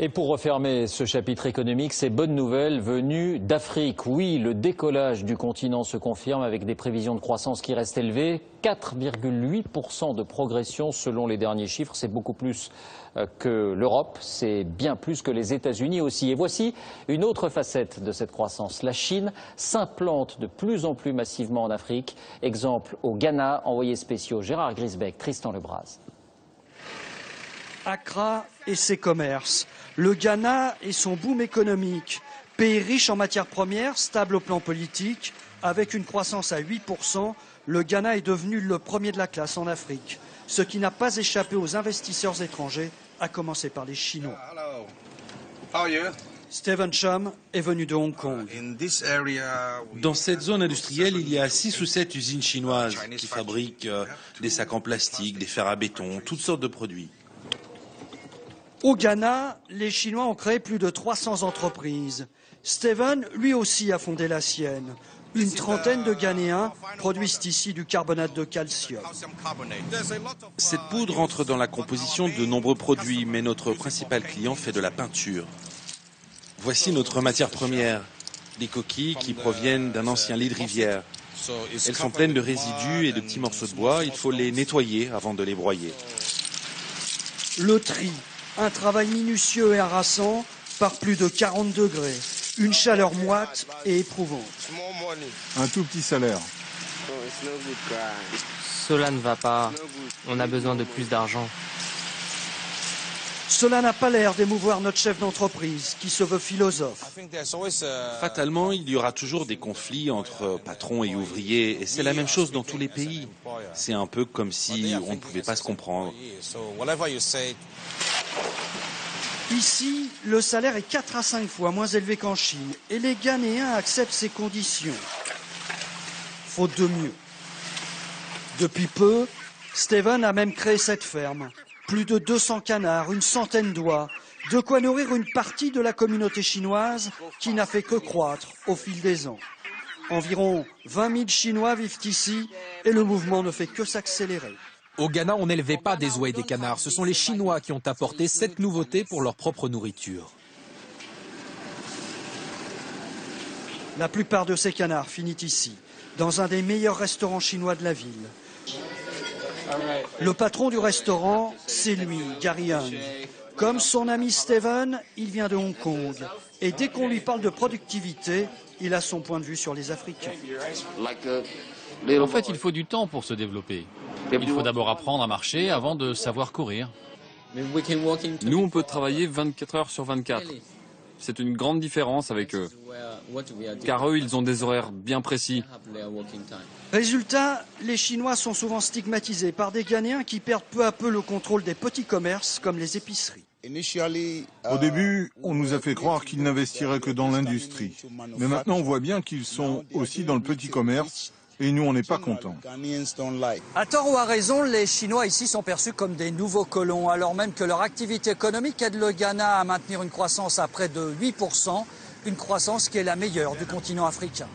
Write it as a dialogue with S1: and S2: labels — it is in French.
S1: Et pour refermer ce chapitre économique, ces bonnes nouvelles venues d'Afrique. Oui, le décollage du continent se confirme avec des prévisions de croissance qui restent élevées. 4,8% de progression selon les derniers chiffres. C'est beaucoup plus que l'Europe, c'est bien plus que les États-Unis aussi. Et voici une autre facette de cette croissance. La Chine s'implante de plus en plus massivement en Afrique. Exemple au Ghana, envoyés spéciaux Gérard Grisbeck, Tristan Lebras.
S2: Accra et ses commerces, le Ghana et son boom économique, pays riche en matières premières, stable au plan politique, avec une croissance à 8%, le Ghana est devenu le premier de la classe en Afrique, ce qui n'a pas échappé aux investisseurs étrangers, à commencer par les Chinois. Stephen Chum est venu de Hong Kong.
S3: Dans cette zone industrielle, il y a 6 ou 7 usines chinoises qui fabriquent des sacs en plastique, des fers à béton, toutes sortes de produits.
S2: Au Ghana, les Chinois ont créé plus de 300 entreprises. Steven, lui aussi, a fondé la sienne. Une trentaine de Ghanéens produisent ici du carbonate de calcium.
S3: Cette poudre entre dans la composition de nombreux produits, mais notre principal client fait de la peinture. Voici notre matière première, des coquilles qui proviennent d'un ancien lit de rivière. Elles sont pleines de résidus et de petits morceaux de bois. Il faut les nettoyer avant de les broyer.
S2: Le tri. Un travail minutieux et harassant par plus de 40 degrés. Une chaleur moite et éprouvante.
S4: Un tout petit salaire.
S5: Cela ne va pas. On a besoin de plus d'argent.
S2: Cela n'a pas l'air d'émouvoir notre chef d'entreprise, qui se veut philosophe.
S3: Fatalement, il y aura toujours des conflits entre patrons et ouvriers, et c'est la même chose dans tous les pays. C'est un peu comme si on ne pouvait pas se comprendre.
S2: Ici, le salaire est 4 à 5 fois moins élevé qu'en Chine, et les Ghanéens acceptent ces conditions. Faute de mieux. Depuis peu, Steven a même créé cette ferme. Plus de 200 canards, une centaine d'oies, de quoi nourrir une partie de la communauté chinoise qui n'a fait que croître au fil des ans. Environ 20 000 Chinois vivent ici et le mouvement ne fait que s'accélérer.
S6: Au Ghana, on n'élevait pas des oies et des canards. Ce sont les Chinois qui ont apporté cette nouveauté pour leur propre nourriture.
S2: La plupart de ces canards finissent ici, dans un des meilleurs restaurants chinois de la ville. Le patron du restaurant, c'est lui, Gary Young. Comme son ami Steven, il vient de Hong Kong. Et dès qu'on lui parle de productivité, il a son point de vue sur les Africains.
S7: En fait, il faut du temps pour se développer. Il faut d'abord apprendre à marcher avant de savoir courir.
S8: Nous, on peut travailler 24 heures sur 24. C'est une grande différence avec eux. Car eux, ils ont des horaires bien précis.
S2: Résultat, les Chinois sont souvent stigmatisés par des Ghanéens qui perdent peu à peu le contrôle des petits commerces comme les épiceries.
S4: Au début, on nous a fait croire qu'ils n'investiraient que dans l'industrie. Mais maintenant, on voit bien qu'ils sont aussi dans le petit commerce. Et nous, on n'est pas contents.
S2: À tort ou à raison, les Chinois ici sont perçus comme des nouveaux colons, alors même que leur activité économique aide le Ghana à maintenir une croissance à près de 8%, une croissance qui est la meilleure du continent africain.